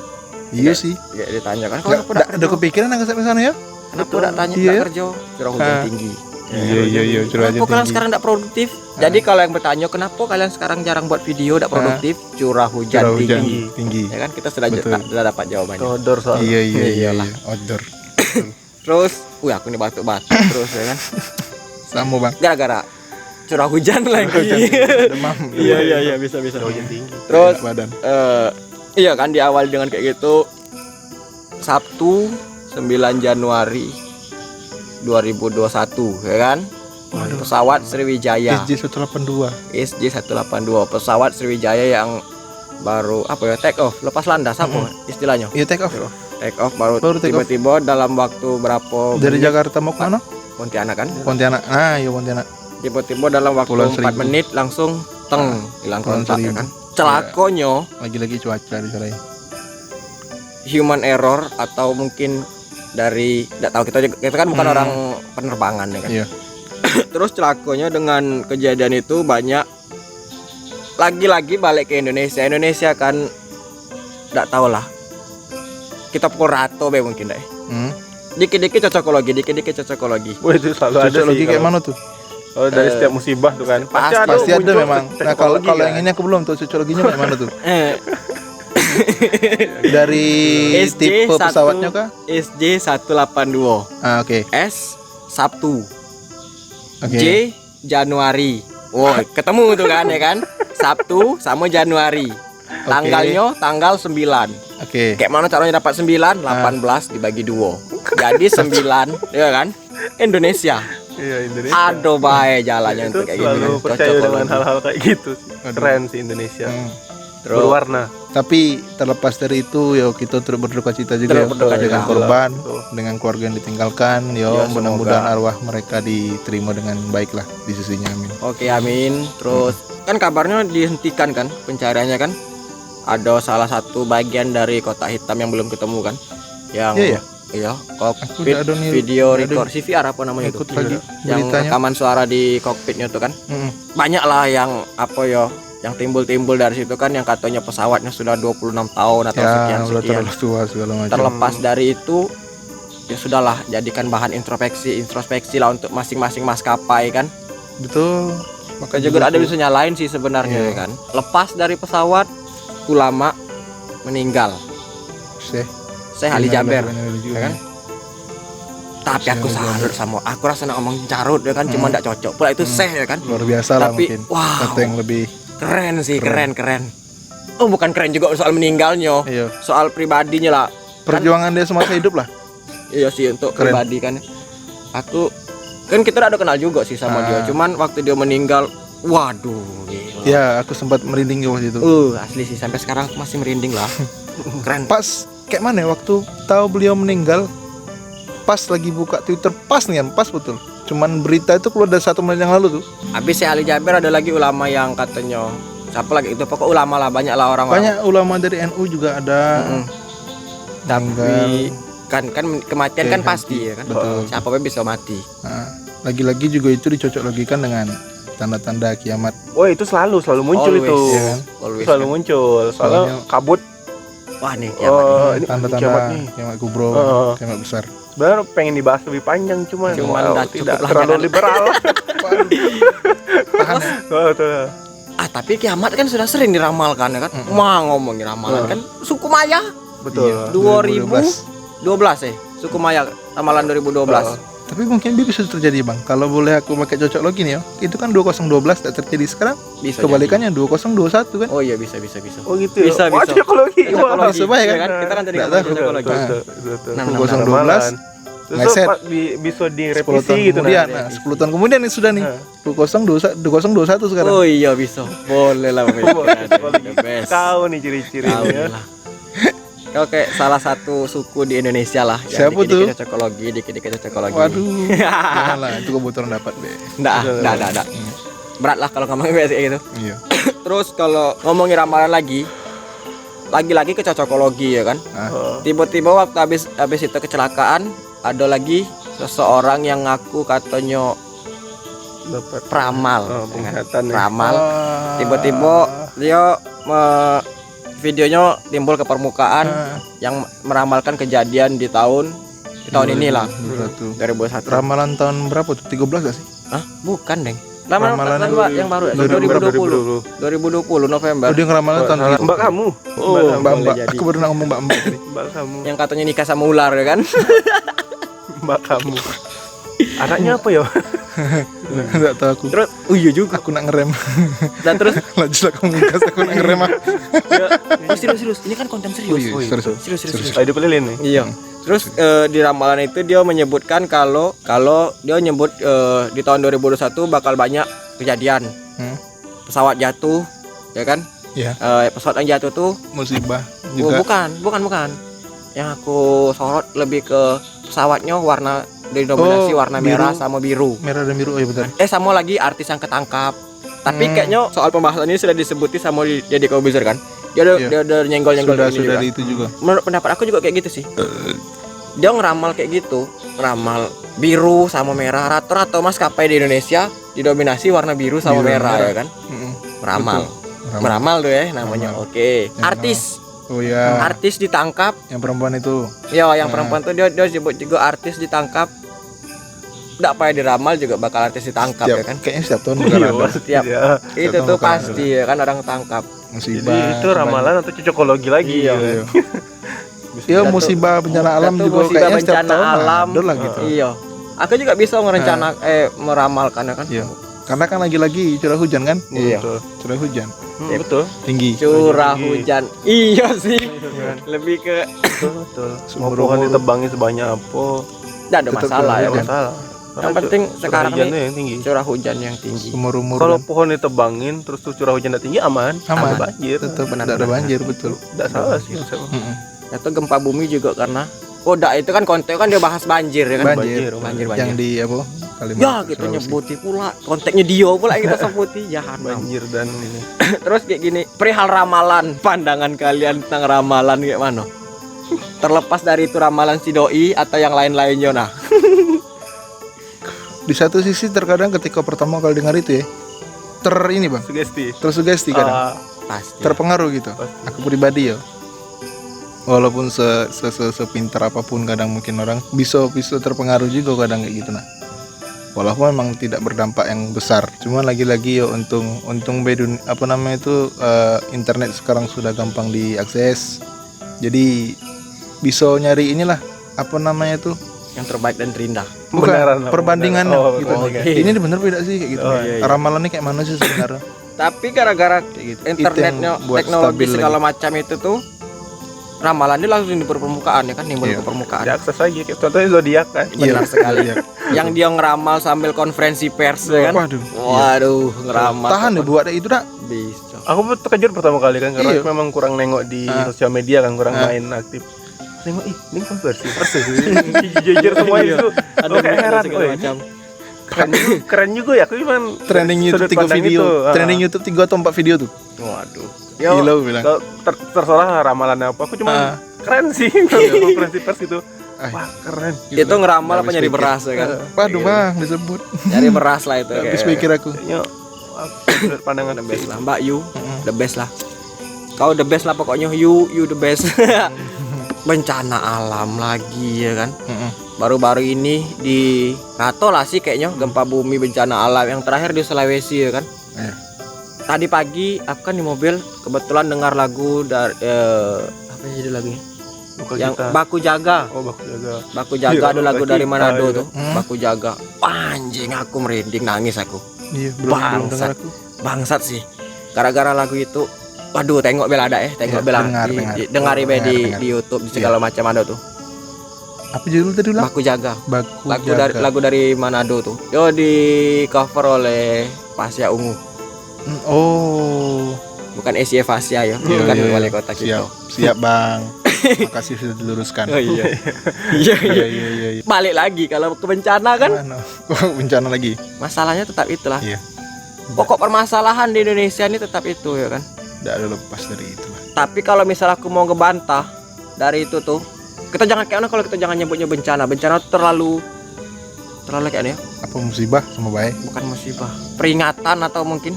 Speaker 1: Iya sih.
Speaker 2: Ya ditanya kan
Speaker 1: Nggak, ada kepikiran nggak sampai sana ya?
Speaker 2: Kenapa udah tanya
Speaker 1: Iya.
Speaker 2: nggak kerja? Curah hujan
Speaker 1: Ah.
Speaker 2: tinggi.
Speaker 1: Iya, curah hujan
Speaker 2: Kenapa kalian
Speaker 1: tinggi.
Speaker 2: sekarang tidak produktif? Jadi kalau yang bertanya kenapa kalian sekarang jarang buat video tidak produktif? Curah hujan
Speaker 1: Curah hujan
Speaker 2: tinggi.
Speaker 1: tinggi.
Speaker 2: Ya kan kita sudah
Speaker 1: Betul.
Speaker 2: dapat jawabannya.
Speaker 3: Odor soalnya.
Speaker 1: Iya.
Speaker 2: Iyalah.
Speaker 1: Outdoor.
Speaker 2: Terus, aku nih batuk-batuk terus ya kan.
Speaker 1: Sama bang.
Speaker 2: Gara-gara curah hujan lagi.
Speaker 1: Demam.
Speaker 2: Iya bisa.
Speaker 3: Curah hujan tinggi.
Speaker 2: Terus
Speaker 1: badan.
Speaker 2: iya kan diawali dengan kayak gitu. Sabtu 9 Januari 2021 ya kan. Pesawat Sriwijaya
Speaker 1: SJ 182.
Speaker 2: SJ182 pesawat Sriwijaya yang baru take off, lepas landas apa istilahnya?
Speaker 1: Iya, take off.
Speaker 2: Take off baru
Speaker 1: Baru take off.
Speaker 2: tiba-tiba dalam waktu berapa
Speaker 1: Dari
Speaker 2: menit,
Speaker 1: Jakarta mau ke mana?
Speaker 2: Pontianak kan?
Speaker 1: Pontianak. Ah, iya Pontianak.
Speaker 2: Tiba-tiba dalam waktu
Speaker 1: Kepulauan
Speaker 2: 4
Speaker 1: Seribu.
Speaker 2: menit langsung hilang
Speaker 1: Kepulauan
Speaker 2: kontak ya
Speaker 1: Seribu.
Speaker 2: kan. Celakonyo
Speaker 1: Lagi-lagi cuaca di sana.
Speaker 2: human error atau mungkin dari tidak tahu, kita kan bukan orang penerbangan ya kan.
Speaker 1: Iya.
Speaker 2: Terus celakonyo dengan kejadian itu banyak lagi-lagi balik ke Indonesia kan tidak tahu lah. Kita pukul rata mungkin deh. Dikit-dikit cocokologi.
Speaker 3: Wah, itu selalu ada
Speaker 1: Cocok lagi
Speaker 3: sih.
Speaker 1: kayak mana tuh?
Speaker 3: Kalau dari setiap musibah tuh kan.
Speaker 2: Pasti
Speaker 1: Pasti ada
Speaker 3: muncul
Speaker 1: memang. Nah, kalau
Speaker 3: teknologi
Speaker 1: yang
Speaker 3: kan.
Speaker 1: ini aku belum tahu cocokologinya kayak mana tuh.
Speaker 2: Eh,
Speaker 1: Dari tipe
Speaker 2: SJ1
Speaker 1: pesawatnya kah?
Speaker 2: SJ182.
Speaker 1: Ah, oke.
Speaker 2: S Sabtu.
Speaker 1: Oke.
Speaker 2: J Januari. Oh, ketemu tuh kan ya kan? Sabtu sama Januari. Tanggalnya tanggal 9.
Speaker 1: Oke.
Speaker 2: Kayak mana caranya dapat 9? 18 dibagi 2. Jadi 9, ya kan? Indonesia.
Speaker 3: Iya, Indonesia.
Speaker 2: Aduh bae jalannya
Speaker 3: Itu
Speaker 2: untuk kayak
Speaker 3: selalu
Speaker 2: gini.
Speaker 3: percaya dengan hal-hal kayak gitu sih.
Speaker 1: Aduh.
Speaker 3: Keren sih Indonesia.
Speaker 2: Terus
Speaker 3: Berwarna.
Speaker 1: Tapi terlepas dari itu, yo kita turut berduka cita juga
Speaker 2: Turut berduka
Speaker 1: dengan
Speaker 2: cita.
Speaker 1: korban,
Speaker 3: Betul.
Speaker 1: dengan keluarga yang ditinggalkan. Yo,
Speaker 2: Ya,
Speaker 1: mudah-mudahan
Speaker 2: semoga.
Speaker 1: arwah mereka diterima dengan baik lah di sisinya, amin.
Speaker 2: Oke, amin. Terus kan kabarnya dihentikan kan pencariannya kan? ada salah satu bagian dari kotak hitam yang belum ketemu kan, yang
Speaker 1: Iya,
Speaker 2: iya
Speaker 1: Aku
Speaker 2: kokpit
Speaker 1: udah ada nih,
Speaker 2: video
Speaker 1: udah ada
Speaker 2: record CVR apa namanya itu,
Speaker 1: ikut lagi
Speaker 2: yang
Speaker 1: beritanya.
Speaker 2: rekaman suara di kokpitnya tuh kan.
Speaker 1: Mm-mm.
Speaker 2: Banyak lah yang apa ya, yang timbul-timbul dari situ kan, yang katanya pesawatnya sudah 26 tahun atau
Speaker 1: Ya,
Speaker 2: sekian
Speaker 1: udah
Speaker 2: sekian.
Speaker 1: terlalu tua segala macam.
Speaker 2: Terlepas dari itu, ya sudahlah, jadikan bahan introspeksi lah untuk masing-masing maskapai kan.
Speaker 1: Betul.
Speaker 2: Maka juga ada bisa nyalain sih sebenarnya
Speaker 1: Iya.
Speaker 2: kan. Lepas dari pesawat, ulama meninggal. Saya Ali Jaber, ya kan? Tapi aku salut sama, aku rasa nak ngomong carut ya kan, cuma ndak cocok. Pula itu ya kan.
Speaker 1: Luar biasa lah
Speaker 2: Tapi
Speaker 1: mungkin.
Speaker 2: wow,
Speaker 1: Kata yang lebih.
Speaker 2: keren sih, keren. Oh, bukan keren juga soal meninggalnya,
Speaker 1: Iya.
Speaker 2: soal pribadinya lah.
Speaker 1: Perjuangan dia semasa hidup lah.
Speaker 2: Iya sih, untuk
Speaker 1: Keren.
Speaker 2: pribadi kan. Aku kan kita udah ada kenal juga sih sama dia. Cuman waktu dia meninggal, waduh, gila.
Speaker 1: Ya, aku sempat merinding waktu itu.
Speaker 2: Asli sih, sampai sekarang aku masih merinding lah. Keren.
Speaker 1: Pas kayak mana ya, waktu tahu beliau meninggal, pas lagi buka Twitter, pas nih kan, pas betul. Cuman berita itu keluar dari 1 menit yang lalu tuh.
Speaker 2: Habis si Ali Jaber ada lagi ulama yang katanya, siapa lagi itu, pokok ulama lah, banyak lah orang-orang.
Speaker 1: Banyak ulama dari NU juga ada.
Speaker 2: Tapi kan kematian kan
Speaker 1: Oke,
Speaker 2: pasti ya kan.
Speaker 1: betul.
Speaker 2: Siapa pun bisa mati.
Speaker 1: Nah, lagi-lagi juga itu dicocok logikan dengan tanda-tanda kiamat.
Speaker 3: Oh itu selalu muncul
Speaker 2: Always,
Speaker 3: itu.
Speaker 1: ya kan?
Speaker 2: Always,
Speaker 3: Selalu
Speaker 2: kan.
Speaker 3: muncul. Soalnya
Speaker 1: Soalnya-
Speaker 3: kabut.
Speaker 2: Wah nih kiamat.
Speaker 3: Ini
Speaker 1: Tanda-tanda
Speaker 3: kiamat nih.
Speaker 1: kiamat kubro,
Speaker 3: Heeh.
Speaker 1: kiamat besar.
Speaker 3: Sebenarnya pengen dibahas lebih panjang, cuman
Speaker 2: Udah
Speaker 3: tidak
Speaker 2: cukup lah,
Speaker 3: terlalu
Speaker 2: jangan.
Speaker 3: liberal.
Speaker 1: Tahan.
Speaker 3: Betul.
Speaker 2: Tapi kiamat kan sudah sering diramalkan ya kan. Wah, ngomongin ramalan kan suku Maya
Speaker 3: Betul.
Speaker 1: Iya.
Speaker 2: 2012 suku Maya, ramalan 2012.
Speaker 1: Tapi mungkin bisa terjadi bang. Kalau boleh aku pakai cocok lagi nih ya. Itu kan 2012 tak terjadi sekarang.
Speaker 2: Bisa
Speaker 1: Kebalikannya 2021 kan.
Speaker 2: jadi. Oh iya, bisa.
Speaker 3: Oh gitu ya.
Speaker 2: Bisa,
Speaker 3: Wah,
Speaker 2: bisa.
Speaker 3: psikologi. Wah.
Speaker 1: Bisa baik kan?
Speaker 2: Iya kita kan tadi
Speaker 1: Nggak
Speaker 2: ngomongin
Speaker 1: tahu.
Speaker 2: psikologi.
Speaker 3: Betul.
Speaker 2: Nah,
Speaker 1: 2012
Speaker 3: Terus
Speaker 1: Ngeset.
Speaker 3: bisa
Speaker 1: 10
Speaker 3: direvisi
Speaker 1: tahun
Speaker 3: gitu
Speaker 1: kemudian,
Speaker 3: nah.
Speaker 1: 10 tahun kemudian ini sudah nih. 2021 sekarang.
Speaker 2: Oh iya bisa. Boleh lah Bang.
Speaker 3: Psikologi.
Speaker 2: The best.
Speaker 3: Kau nih ciri-cirinya.
Speaker 2: Tahu lah. Kau kayak salah satu suku di Indonesia lah yang
Speaker 1: Siapa tuh?
Speaker 2: dikit-dikit cocokologi, dikit-dikit cocokologi.
Speaker 1: Waduh. Janganlah, itu kebetulan dapat be.
Speaker 2: Nggak. Berat lah kalau ngomongin kayak gitu.
Speaker 1: Iya.
Speaker 2: Terus kalau ngomongin ramalan lagi-lagi ke cocokologi ya kan. Tiba-tiba waktu habis itu kecelakaan, ada lagi seseorang yang ngaku katanya
Speaker 3: Dapat
Speaker 2: peramal, ya kan?
Speaker 3: penglihatan ya.
Speaker 2: Peramal. Tiba-tiba dia videonya timbul ke permukaan yang meramalkan kejadian di tahun inilah 2021.
Speaker 1: Ramalan tahun berapa tuh? 13 gak sih?
Speaker 2: Hah? Bukan, Deng.
Speaker 1: Ramalan
Speaker 2: yang baru 2020 November.
Speaker 1: Oh, dia ngeramalin tahun
Speaker 3: Salah. Mbak kamu.
Speaker 1: Oh,
Speaker 2: Mbak,
Speaker 1: Mbak.
Speaker 2: jadi.
Speaker 1: Aku baru nak ngomong Mbak tadi.
Speaker 3: Mbak kamu.
Speaker 2: Yang katanya nikah sama ular ya kan.
Speaker 3: Mbak kamu. Anaknya apa ya?
Speaker 1: Enggak tahu aku.
Speaker 2: Terus iya juga.
Speaker 1: Aku nak ngerem.
Speaker 2: Dan terus
Speaker 1: Lanjutlah kamu ngegas, aku nak ngerem.
Speaker 2: serius. Ini kan konten serius.
Speaker 1: Serius.
Speaker 3: Ayo dipelilin nih.
Speaker 2: Iya. Terus di ramalan itu dia menyebutkan kalau dia nyebut di tahun 2021 bakal banyak kejadian pesawat jatuh, ya kan?
Speaker 1: Iya.
Speaker 2: Pesawat yang jatuh tuh
Speaker 1: Musibah
Speaker 2: oh,
Speaker 1: juga.
Speaker 2: bukan. Yang aku sorot lebih ke pesawatnya warna didominasi warna
Speaker 1: biru.
Speaker 2: merah sama biru.
Speaker 1: Merah dan biru, oh iya betul.
Speaker 2: Sama lagi artis yang ketangkap. Tapi kayaknya soal pembahasan ini sudah disebutin sama Deddy Kobuzer kan. Dia udah nyenggol-nyenggol
Speaker 1: Sudah
Speaker 2: ini juga.
Speaker 1: di itu juga.
Speaker 2: Menurut pendapat aku juga kayak gitu sih. Dia ngeramal kayak gitu, ngeramal biru sama merah. Rata-rata maskapai di Indonesia didominasi warna biru sama
Speaker 1: Biru,
Speaker 2: merah
Speaker 1: merah.
Speaker 2: ya kan. Meramal.
Speaker 1: Betul.
Speaker 2: Meramal tuh ya namanya.
Speaker 1: Meramal.
Speaker 2: Oke.
Speaker 1: Yang
Speaker 2: Artis.
Speaker 1: Oh ya.
Speaker 2: Artis ditangkap.
Speaker 1: Yang perempuan itu.
Speaker 2: Ya, yang perempuan tuh dia sebut juga artis ditangkap. Nggak payah diramal juga bakal artis ditangkap ya kan.
Speaker 1: Kayaknya setiap tahun bakal ada
Speaker 2: Setiap
Speaker 3: Iya.
Speaker 2: itu tuh pasti ya kan orang tangkap.
Speaker 1: musibah.
Speaker 3: Jadi itu ramalan atau cocokologi lagi.
Speaker 2: Iya.
Speaker 3: ya?
Speaker 1: Iya, musibah bencana alam
Speaker 2: Jatuh
Speaker 1: juga
Speaker 2: musibah
Speaker 1: kayaknya setiap
Speaker 2: bencana
Speaker 1: tahun
Speaker 2: alam.
Speaker 1: ada lah gitu.
Speaker 2: Iya. Aku juga bisa merencana meramalkan ya kan.
Speaker 1: Iya. Karena kan lagi-lagi curah hujan kan?
Speaker 2: Iya.
Speaker 3: Betul.
Speaker 1: Curah hujan
Speaker 3: Betul.
Speaker 1: tinggi.
Speaker 2: Curah
Speaker 3: Tinggi.
Speaker 2: hujan. Iya sih. Lebih ke
Speaker 3: Betul. Mau
Speaker 1: Sumber
Speaker 3: pohon
Speaker 1: umur.
Speaker 3: ditebangin sebanyak apa?
Speaker 2: enggak ada
Speaker 1: Tetap
Speaker 2: masalah ya
Speaker 1: curah
Speaker 2: kan.
Speaker 1: hujan.
Speaker 3: Masalah.
Speaker 2: Yang penting sekarang
Speaker 3: hujannya
Speaker 2: nih
Speaker 3: yang tinggi.
Speaker 2: curah hujan yang tinggi.
Speaker 1: Umur-umur
Speaker 3: Kalau
Speaker 1: kan.
Speaker 3: pohon ditebangin terus tuh curah hujan tinggi aman.
Speaker 1: Aman.
Speaker 3: Ada banjir.
Speaker 1: Tetap
Speaker 2: Benar,
Speaker 1: tidak ada
Speaker 2: benar.
Speaker 1: banjir, betul.
Speaker 3: Tidak salah sih.
Speaker 1: Mm-mm.
Speaker 2: Atau gempa bumi juga karena Kodak itu kan konten kan dia bahas banjir ya kan.
Speaker 1: Banjir.
Speaker 2: Banjir.
Speaker 1: Yang di apa? Kalimantan.
Speaker 2: Ya gitu
Speaker 1: Sulawesi.
Speaker 2: nyebuti pula konteknya dia pula kita sebuti jahanam.
Speaker 3: Banjir dan ini.
Speaker 2: Terus kayak gini, perihal ramalan, pandangan kalian tentang ramalan kayak mana? Terlepas dari itu ramalan si doi atau yang lain-lainnya nah.
Speaker 1: Di satu sisi terkadang ketika pertama kali dengar itu ya, ini bang,
Speaker 3: Sugesti.
Speaker 1: tersugesti kadang,
Speaker 2: Pasti.
Speaker 1: terpengaruh gitu.
Speaker 3: Pasti.
Speaker 1: Aku pribadi ya, walaupun sepintar apapun kadang mungkin orang bisa terpengaruh juga kadang kayak gitu nah. Walaupun memang tidak berdampak yang besar, cuma lagi-lagi ya untung bedun apa namanya itu internet sekarang sudah gampang diakses, jadi bisa nyari inilah apa namanya itu
Speaker 2: yang terbaik dan terindah.
Speaker 3: Kebenaran lah,
Speaker 1: perbandingan
Speaker 3: kebenaran. Oh,
Speaker 1: gitu.
Speaker 3: perbandingan.
Speaker 1: Ini bener beda sih kayak gitu.
Speaker 2: Oh, iya, iya.
Speaker 1: Ramalannya kayak mana sih sebenarnya?
Speaker 2: Tapi gara-gara
Speaker 1: Kayak gitu.
Speaker 2: internetnya,
Speaker 1: Itu yang buat
Speaker 2: teknologi
Speaker 1: stabil
Speaker 2: segala macam itu tuh ramalan dia langsung di permukaan ya kan, nimbul
Speaker 1: Iya.
Speaker 2: ke permukaan.
Speaker 3: Diakses lagi kayak contohnya zodiak kan.
Speaker 2: Benar sekali.
Speaker 1: Iya.
Speaker 2: Yang dia ngeramal sambil konferensi pers ya kan.
Speaker 1: Waduh.
Speaker 2: Waduh, ngeramal.
Speaker 1: Tahan deh buat itu dak.
Speaker 2: Bisa.
Speaker 3: Aku terkejut pertama kali kan karena
Speaker 1: Iya.
Speaker 3: memang kurang nengok di sosial media kan, kurang main aktif. Nengok ini konversi persis. Jujur semua itu. Ada kayak heran,
Speaker 2: segala
Speaker 3: "Woi,
Speaker 2: macam.
Speaker 3: keren juga ya. Aku cuman
Speaker 1: Trending YouTube
Speaker 3: sudut
Speaker 1: 3
Speaker 3: pandang
Speaker 1: video.
Speaker 3: itu.
Speaker 1: Trending YouTube 3 atau 4 video tuh.
Speaker 2: Waduh.
Speaker 1: Gila
Speaker 2: Yo,
Speaker 1: gue bilang.
Speaker 3: Kalau terserah ramalan apa, aku cuma keren sih konferensi pers itu.
Speaker 1: Ah.
Speaker 3: Wah keren.
Speaker 2: itu ngeramal apa
Speaker 1: Habis
Speaker 2: nyari
Speaker 1: pikir.
Speaker 2: beras ya kan?
Speaker 1: Waduh bang disebut.
Speaker 2: Nyari beras lah itu.
Speaker 1: Habis
Speaker 2: kayak.
Speaker 1: pikir aku.
Speaker 3: Kayaknya wah, sudut pandangan
Speaker 2: The best lah, Mbak Yu, the best lah. Kau the best lah pokoknya, you the best. Bencana alam lagi ya kan. Baru-baru ini di Rato lah sih kayaknya gempa bumi bencana alam yang terakhir di Sulawesi ya kan.
Speaker 1: Iya.
Speaker 2: Tadi pagi aku kan di mobil kebetulan dengar lagu dari apa sih judul lagunya?
Speaker 3: Bukan
Speaker 2: Yang
Speaker 3: kita.
Speaker 2: Baku Jaga.
Speaker 3: Oh baku jaga.
Speaker 2: Baku Jaga
Speaker 3: Iya,
Speaker 2: ada lagu
Speaker 3: Baku
Speaker 2: dari
Speaker 3: Kita,
Speaker 2: Manado
Speaker 3: iya.
Speaker 2: tuh. Baku Jaga. Anjing aku merinding nangis aku.
Speaker 1: Iya belum dengar aku.
Speaker 2: Bangsat sih. Gara-gara lagu itu waduh tengok bela ada tengok
Speaker 1: Iya,
Speaker 2: bela
Speaker 1: dengar.
Speaker 2: dengar
Speaker 1: Oh,
Speaker 2: di
Speaker 1: dengar.
Speaker 2: di YouTube di segala macam ada tuh.
Speaker 1: Apa judul tadi ulang?
Speaker 2: Baku Jaga.
Speaker 1: Baku
Speaker 2: Lagu dari Manado tuh. Yo di cover oleh Pasya Ungu.
Speaker 1: Oh.
Speaker 2: Bukan Asia Fasya ya.
Speaker 1: Iya,
Speaker 2: Bukan
Speaker 1: iya,
Speaker 2: wali
Speaker 1: iya.
Speaker 2: kota kita.
Speaker 1: Siap bang. Makasih sudah diluruskan.
Speaker 2: Oh iya. Iya iya.
Speaker 1: Iya.
Speaker 2: Balik lagi kalau ke bencana kan
Speaker 1: Mana? Kok bencana lagi?
Speaker 2: masalahnya tetap itulah.
Speaker 1: Iya.
Speaker 2: Pokok permasalahan di Indonesia ini tetap itu ya kan.
Speaker 1: Tidak ada lepas dari itu lah.
Speaker 2: Tapi kalau misal aku mau ngebantah dari itu tuh, kita jangan kayak kalau kita jangan nyebutnya bencana. Bencana tuh terlalu kayak ya,
Speaker 1: Apa musibah sama baik?
Speaker 2: bukan musibah. Peringatan atau mungkin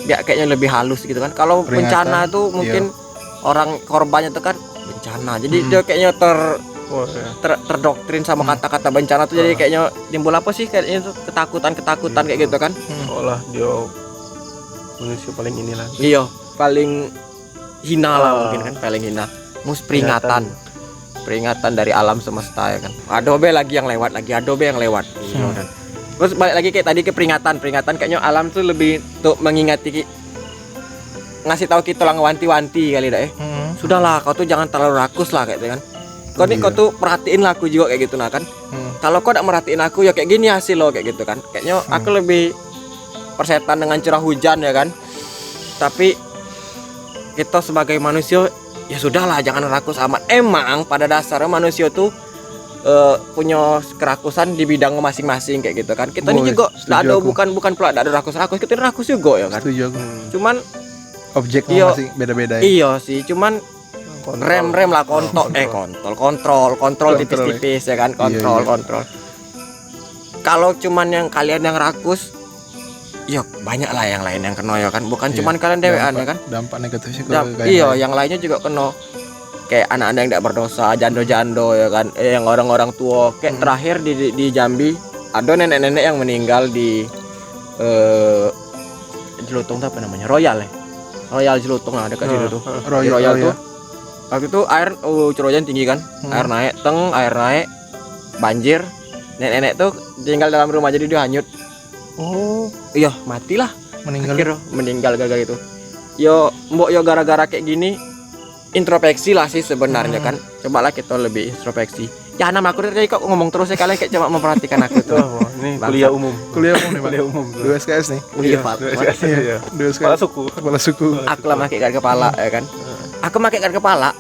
Speaker 2: dia kayaknya lebih halus gitu kan. Kalau
Speaker 1: Peringatan,
Speaker 2: bencana itu mungkin orang korbannya tuh kan bencana. Jadi dia kayaknya
Speaker 3: Oh ya.
Speaker 2: terdoktrin sama kata-kata bencana tuh jadi kayaknya timbul apa sih kayaknya tuh ketakutan kayak gitu kan.
Speaker 3: Seolah dia manusia paling inilah.
Speaker 2: Iya, paling hina lah mungkin kan, paling hina. Peringatan dari alam semesta ya kan. Adobe lagi yang lewat lagi, Adobe yang lewat. Iya, kan. Terus balik lagi kayak tadi ke peringatan kayaknya alam tuh lebih tuh mengingati ngasih tahu kita lah ngewanti-wanti kali dah Sudahlah, kau tuh jangan terlalu rakus lah kayak gitu kan. Kau nih kau tuh perhatiin lah aku juga kayak gitu nah kan. Kalau kau tidak merhatiin aku ya kayak gini hasil lo kayak gitu kan. Kayaknya aku lebih persetan dengan curah hujan ya kan. Tapi kita sebagai manusia ya sudahlah jangan rakus amat. Emang pada dasarnya manusia tuh punya kerakusan di bidang masing-masing kayak gitu kan. Kita ini juga
Speaker 1: setuju
Speaker 2: ada
Speaker 1: aku.
Speaker 2: bukan pula ada rakus-rakus, kita rakus juga ya kan.
Speaker 1: Setuju aku.
Speaker 2: Cuman
Speaker 1: Objeknya
Speaker 2: Iya.
Speaker 1: masih beda-beda ya.
Speaker 2: iya sih, cuman rem lah kontrol
Speaker 1: Kontrol,
Speaker 2: tipis-tipis ya kan,
Speaker 1: Iya, iya.
Speaker 2: kontrol. Kalau cuman yang kalian yang rakus, ya banyak lah yang lain yang kena ya kan, bukan
Speaker 1: Iya.
Speaker 2: cuman kalian dewean ya kan.
Speaker 1: Dampak negatifnya ke
Speaker 2: Iya, yang lainnya juga kena. Kayak anak-anak yang tidak berdosa, jando-jando ya kan, yang orang-orang tua. Kayak terakhir di Jambi ada nenek-nenek yang meninggal di Jelutong tuh apa namanya? Royal Jelutong lah dekat situ tuh. Royal tuh. Waktu itu air curah hujan tinggi kan. Air naik, air naik. Banjir. Nenek-nenek tuh tinggal dalam rumah jadi dia hanyut.
Speaker 1: Oh,
Speaker 2: Iya, matilah.
Speaker 1: meninggal.
Speaker 2: Akhir meninggal gara-gara itu. Yo, mbok yo gara-gara kayak gini introspeksi lah sih sebenarnya kan. Cobalah kita lebih introspeksi. Ya nama aku dari kok ngomong terus ya kalian kayak cuma memperhatikan aku tuh.
Speaker 3: Oh, ini
Speaker 2: Bangsat.
Speaker 3: kuliah umum.
Speaker 1: Kuliah umum nih, Pak.
Speaker 3: Kuliah umum.
Speaker 1: 2 SKS nih.
Speaker 2: Iya, Pak.
Speaker 3: Iya.
Speaker 1: Dua
Speaker 3: Kepala
Speaker 1: SKS.
Speaker 3: suku.
Speaker 1: Kepala suku.
Speaker 2: Aku lah pakai garis kepala ya kan. aku pakai ikat kepala,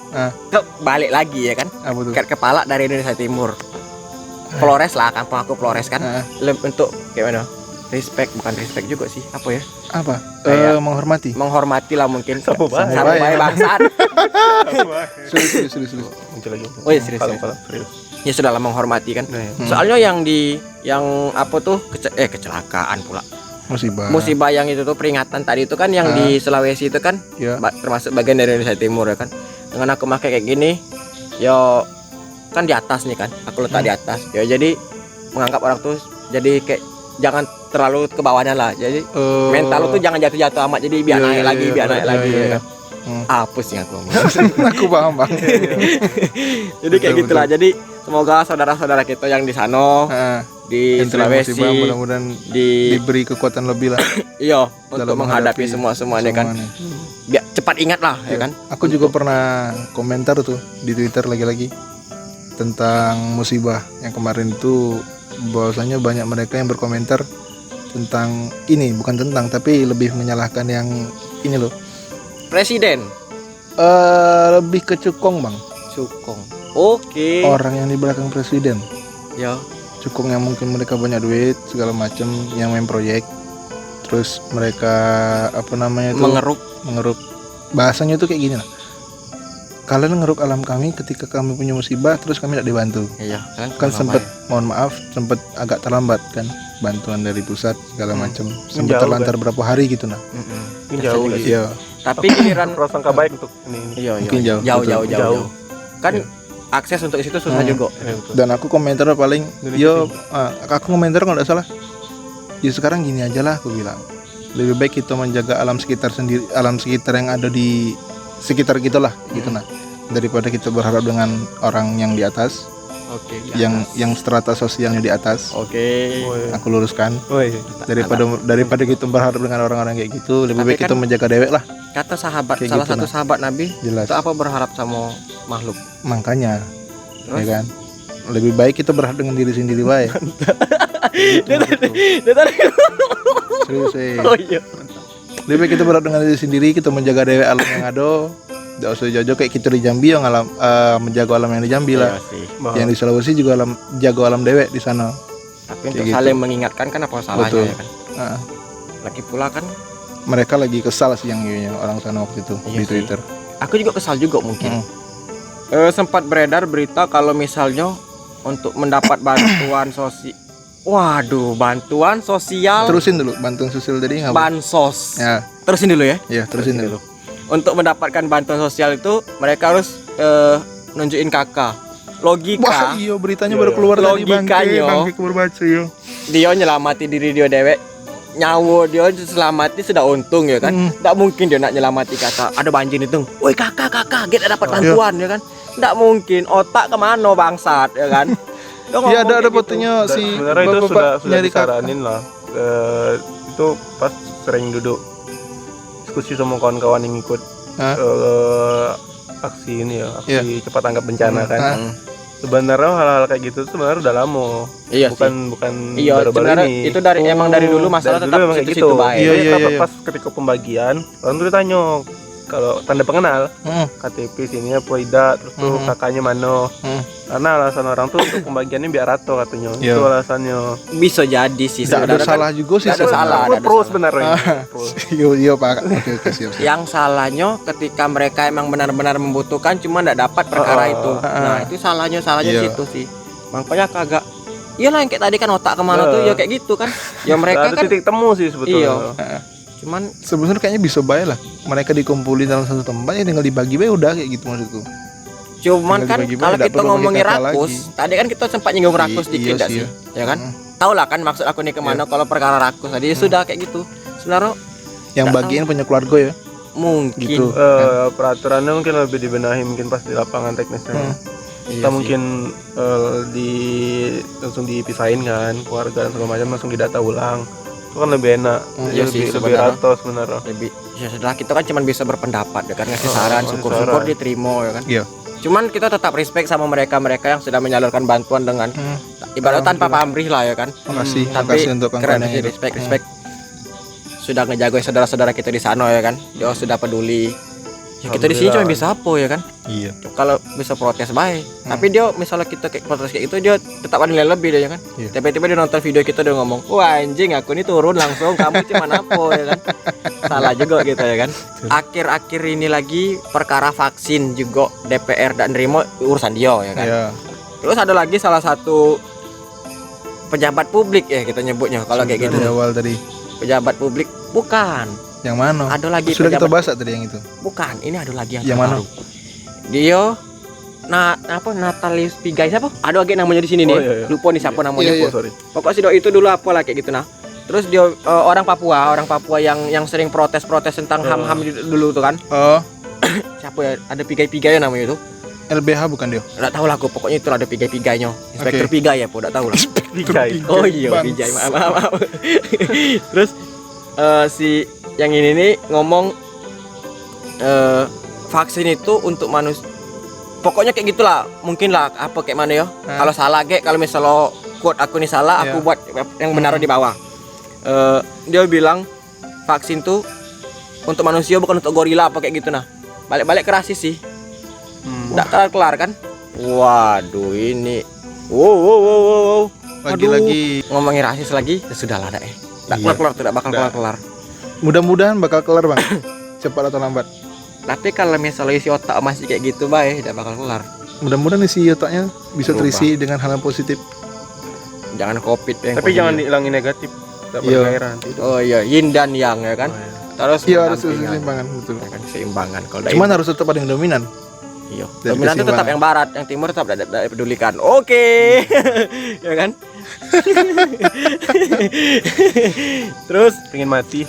Speaker 2: balik lagi ya kan.
Speaker 1: Apa tuh?
Speaker 2: Ikat kepala dari Indonesia Timur. Flores lah, kampung aku Flores kan. Untuk kayak mana? Respect, bukan respect juga sih. Apa ya?
Speaker 1: Apa?
Speaker 2: Kayak
Speaker 1: Menghormati
Speaker 2: lah mungkin.
Speaker 3: Sapu bae.
Speaker 2: Sapu bae bangsat.
Speaker 1: Serius.
Speaker 3: Muncul lagi.
Speaker 2: Oh iya, serius.
Speaker 3: Serius.
Speaker 2: Ya sudahlah, menghormati kan. Soalnya yang apa tuh kecelakaan pula. Musibah yang itu tuh peringatan tadi itu kan yang di Sulawesi itu kan, termasuk bagian dari Indonesia Timur ya kan. Dengan aku pakai kayak gini, yo kan di atas nih kan, aku letak di atas. Ya jadi menganggap orang tuh jadi kayak jangan terlalu ke bawahnya lah. Jadi mental lu tuh jangan jatuh-jatuh amat. Jadi biar naik lagi, naik lagi ya kan. Hapus nih aku.
Speaker 1: Aku paham bang.
Speaker 2: Jadi kayak gitulah. Jadi semoga saudara-saudara kita yang di sana di Sulawesi
Speaker 1: mudah-mudahan diberi kekuatan lebih lah.
Speaker 2: Iya, untuk menghadapi semuanya kan. Biar cepat ingat lah ya kan.
Speaker 1: Aku juga pernah komentar tuh di Twitter lagi-lagi tentang musibah yang kemarin itu, bahwasanya banyak mereka yang berkomentar tentang ini, bukan tentang tapi lebih menyalahkan yang ini loh.
Speaker 2: Presiden.
Speaker 1: Lebih ke cukong bang.
Speaker 2: Cukong. Oke.
Speaker 1: Orang yang di belakang presiden.
Speaker 2: Ya.
Speaker 1: Cukong yang mungkin mereka banyak duit segala macam, yang main proyek. Terus mereka apa namanya itu? Mengeruk. Bahasanya tuh kayak gini lah. Kalian ngeruk alam kami ketika kami punya musibah, terus kami tidak dibantu.
Speaker 2: Iya.
Speaker 1: Kan sempat, mohon maaf, sempat agak terlambat kan bantuan dari pusat segala macam. Sempat terlantar berapa hari gitu nah.
Speaker 3: Jauh lah.
Speaker 1: Iya.
Speaker 2: Tapi giliran
Speaker 3: prasangka baik untuk ini.
Speaker 2: Iya.
Speaker 1: Mungkin
Speaker 2: Jauh. Kan akses untuk situ susah juga.
Speaker 1: Dan aku komentar paling, aku komentar kalau tidak salah. Ya sekarang gini aja lah, aku bilang. Lebih baik kita menjaga alam sekitar sendiri, alam sekitar yang ada di sekitar kita lah, gitu nah. Daripada kita berharap dengan orang yang di atas.
Speaker 2: Oke.
Speaker 1: Yang strata sosialnya di atas.
Speaker 2: Oke.
Speaker 1: Aku luruskan. Daripada kita berharap dengan orang-orang kayak gitu, lebih baik
Speaker 2: kan,
Speaker 1: kita menjaga dewek lah.
Speaker 2: Kata sahabat,
Speaker 1: kayak
Speaker 2: salah
Speaker 1: gitu
Speaker 2: satu sahabat Nabi,
Speaker 1: jelas.
Speaker 2: itu apa berharap sama makhluk.
Speaker 1: Makanya,
Speaker 2: terus?
Speaker 1: ya kan. Lebih baik kita berharap dengan diri sendiri baik. Serius.
Speaker 2: Oh iya.
Speaker 1: Lebih baik kita berharap dengan diri sendiri, kita menjaga dewek alam yang ada. Tidak usah jauh-jauh kayak kita di Jambi yang menjaga alam yang di Jambi lah. Yang di Sulawesi juga jaga alam dewek di sana.
Speaker 2: Tapi untuk saling mengingatkan kan apa salahnya ya kan. Lagi pula kan
Speaker 1: mereka lagi kesal sih yang orang sana waktu itu di Twitter.
Speaker 2: Aku juga kesal juga mungkin. Sempat beredar berita kalau misalnya untuk mendapat bantuan sosial. Waduh, bantuan sosial.
Speaker 1: Terusin dulu, bantuan sosial tadi nggak?
Speaker 2: Bansos.
Speaker 1: Ya.
Speaker 2: Terusin dulu ya.
Speaker 1: Iya, terusin dulu.
Speaker 2: Untuk mendapatkan bantuan sosial itu mereka harus nunjukin kakak. Logika.
Speaker 1: Wah, iya beritanya baru keluar tadi bangke keluar baca yo.
Speaker 2: Dia nyelamati diri dia dewek. Nyawa dia selamati sudah untung ya kan. Tidak mungkin dia nak nyelamati kakak. Ada banjir itu. Woi kakak, kita dapat bantuan ya kan. Tidak mungkin. Otak kemana bangsat ya kan.
Speaker 1: Iya ada fotonya
Speaker 3: gitu.
Speaker 1: si
Speaker 3: sebenarnya itu sudah
Speaker 1: nyari
Speaker 3: disaranin lah. Itu pas sering duduk diskusi sama kawan-kawan yang ikut aksi ini ya, aksi cepat tanggap bencana kan. Sebenarnya hal-hal kayak gitu sebenarnya udah lama. Iya bukan baru-baru ini.
Speaker 2: Itu emang dari dulu masalah
Speaker 3: dari
Speaker 2: tetap
Speaker 3: dulu
Speaker 2: situ gitu. Baik.
Speaker 3: Iya. Pas ketika pembagian orang tuh ditanya kalau tanda pengenal KTP sini apa tidak, terus tuh kakaknya mana. Karena alasan orang tuh untuk pembagiannya biar rata katanya. Itu alasannya.
Speaker 2: Bisa jadi sih
Speaker 1: sebenarnya. Ada salah juga sih.
Speaker 2: Ada salah.
Speaker 3: Pro sebenarnya.
Speaker 1: Iya Pak. Oke, siap.
Speaker 2: Yang salahnya ketika mereka emang benar-benar membutuhkan cuma enggak dapat perkara itu. Nah, itu salahnya situ sih. Makanya kagak. Iyalah yang kayak tadi kan otak kemana tuh ya kayak gitu kan. Ya mereka kan
Speaker 3: titik temu sih sebetulnya.
Speaker 2: Cuman
Speaker 1: sebenarnya kayaknya bisa baik lah. Mereka dikumpulin dalam satu tempat ya tinggal dibagi baik udah kayak gitu maksudku.
Speaker 2: Cuman kan kalau kita ngomongin rakus, tadi kan kita sempat nyinggung rakus dikit enggak sih? Ya kan? Tahu lah kan maksud aku nih kemana kalau perkara rakus tadi sudah kayak gitu. Sebenarnya
Speaker 1: yang bagian punya keluarga ya.
Speaker 2: Mungkin
Speaker 1: gitu.
Speaker 3: Peraturannya mungkin lebih dibenahi mungkin pas di lapangan teknisnya. Kita mungkin langsung dipisahin kan keluarga dan segala macam, langsung didata ulang. Itu kan lebih enak. Lebih rata sebenarnya.
Speaker 2: Ya setelah kita kan cuma bisa berpendapat ya kan, ngasih saran, syukur-syukur diterima ya kan.
Speaker 1: Iya.
Speaker 2: Cuman kita tetap respect sama mereka yang sudah menyalurkan bantuan dengan ibarat tanpa pamrih lah ya kan.
Speaker 1: Makasih untuk
Speaker 2: keren sih, respect. Sudah ngejaga saudara-saudara kita di sana ya kan. Dia sudah peduli. Ya kita di sini cuma bisa apa ya kan?
Speaker 1: Iya.
Speaker 2: Kalau bisa protes baik. Tapi dia misalnya kita kayak protes kayak gitu dia tetap ada nilai lebih dia ya kan?
Speaker 1: Iya.
Speaker 2: Tiba-tiba dia nonton video kita dia ngomong, "Wah anjing aku ini turun langsung, kamu cuma apa ya kan?" Salah juga gitu ya kan. Akhir-akhir ini lagi perkara vaksin juga DPR dan nerimo urusan dia ya kan.
Speaker 1: Iya.
Speaker 2: Terus ada lagi salah satu pejabat publik ya kita nyebutnya kalau kayak gitu.
Speaker 1: Dari awal tadi.
Speaker 2: Pejabat publik bukan.
Speaker 1: Yang mana?
Speaker 2: Ada lagi
Speaker 1: Sudah kita
Speaker 2: pejabat-
Speaker 1: bahas tadi yang itu.
Speaker 2: Bukan, ini ada lagi yang
Speaker 1: Yang mana?
Speaker 2: terbaru. Dia Natalis Pigai siapa? Ada lagi namanya di sini
Speaker 3: Oh,
Speaker 2: nih.
Speaker 3: iya, iya.
Speaker 2: Lupa nih siapa namanya.
Speaker 1: Iya, iya.
Speaker 3: Oh, sorry.
Speaker 2: Pokoknya si doi itu dulu apa lah kayak gitu nah. Terus dia orang Papua yang sering protes-protes tentang HAM-HAM dulu tuh kan.
Speaker 1: Oh,
Speaker 2: Siapa ya? Ada Pigai-Pigai namanya itu.
Speaker 1: LBH bukan dia?
Speaker 2: Enggak tahu lah aku, pokoknya itu ada Pigai-Pigainya. Inspektur
Speaker 1: Oke.
Speaker 2: Pigai ya, po, enggak tahu lah.
Speaker 3: Pigai.
Speaker 2: Oh iya,
Speaker 1: Bang.
Speaker 2: Pigai. Maaf. Terus si yang ini nih ngomong vaksin itu untuk manusia. Pokoknya kayak gitulah, mungkin lah apa kayak mana ya. Kalau salah kalau misalnya quote aku nih salah, aku
Speaker 1: Iya.
Speaker 2: buat yang benar di bawah. Dia bilang vaksin tuh untuk manusia bukan untuk gorila apa kayak gitu nah. Balik-balik ke rasis sih. Nggak kelar kan? Waduh ini. Wow.
Speaker 1: Lagi-lagi
Speaker 2: Ngomongin rasis lagi, ya sudahlah dah Nggak
Speaker 1: Iya.
Speaker 2: kelar, tidak bakal
Speaker 1: Nggak.
Speaker 2: kelar.
Speaker 1: mudah-mudahan bakal kelar, Bang. Cepat atau lambat.
Speaker 2: Tapi kalau misalnya isi otak masih kayak gitu, baik, tidak bakal kelar.
Speaker 1: Mudah-mudahan isi otaknya bisa
Speaker 2: Berubah.
Speaker 1: terisi dengan hal yang positif.
Speaker 2: Jangan covid yang
Speaker 3: Tapi jangan dihilangin negatif. Tak
Speaker 1: Iya.
Speaker 3: bergairah nanti.
Speaker 2: Oh iya, yin dan yang ya kan.
Speaker 3: Oh, iya.
Speaker 2: Terus
Speaker 1: Iya, harus
Speaker 2: pendampingan.
Speaker 1: keseimbangan, betul.
Speaker 2: Ya kan, keseimbangan. Kalau
Speaker 1: Cuman harus tetap ada yang dominan.
Speaker 2: iya.
Speaker 1: dari
Speaker 2: Dominan itu tetap
Speaker 1: keseimbangan.
Speaker 2: yang barat, yang timur tetap tidak pedulikan. Oke. Ya kan? Terus
Speaker 3: Pengen mati.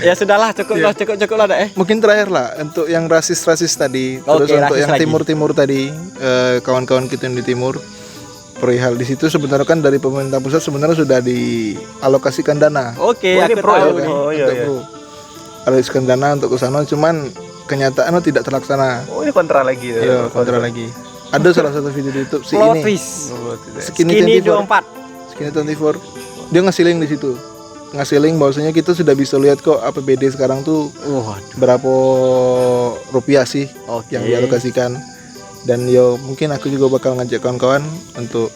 Speaker 2: ya sudahlah, cukup lah dah
Speaker 1: Mungkin terakhir lah untuk yang rasis-rasis tadi,
Speaker 2: Oke,
Speaker 1: terus untuk
Speaker 2: rasis
Speaker 1: yang
Speaker 2: lagi.
Speaker 1: timur-timur tadi, kawan-kawan kita yang di timur, perihal di situ sebenarnya kan dari pemerintah pusat sebenarnya sudah dialokasikan dana.
Speaker 2: Oke,
Speaker 3: Oh,
Speaker 2: aku
Speaker 3: ini pro
Speaker 2: tahu
Speaker 3: ya,
Speaker 2: nih.
Speaker 3: oh, iya,
Speaker 1: Untuk
Speaker 3: iya.
Speaker 1: pro. Alokasikan dana untuk ke sana, cuman kenyataannya tidak terlaksana.
Speaker 3: Oh, ini kontra lagi. ya.
Speaker 1: Iya, kontra lagi. Ada salah satu video di YouTube si
Speaker 2: Plot
Speaker 1: ini,
Speaker 2: twist.
Speaker 3: Oh, tidak.
Speaker 2: Skinny 24.
Speaker 1: Skinny 24. Dia ngasih link di situ. Ngasih link bahwasanya kita sudah bisa lihat kok APBD sekarang tuh
Speaker 2: Waduh.
Speaker 1: berapa rupiah sih
Speaker 2: Oke.
Speaker 1: yang dialokasikan. Dan yo mungkin aku juga bakal ngajak kawan-kawan untuk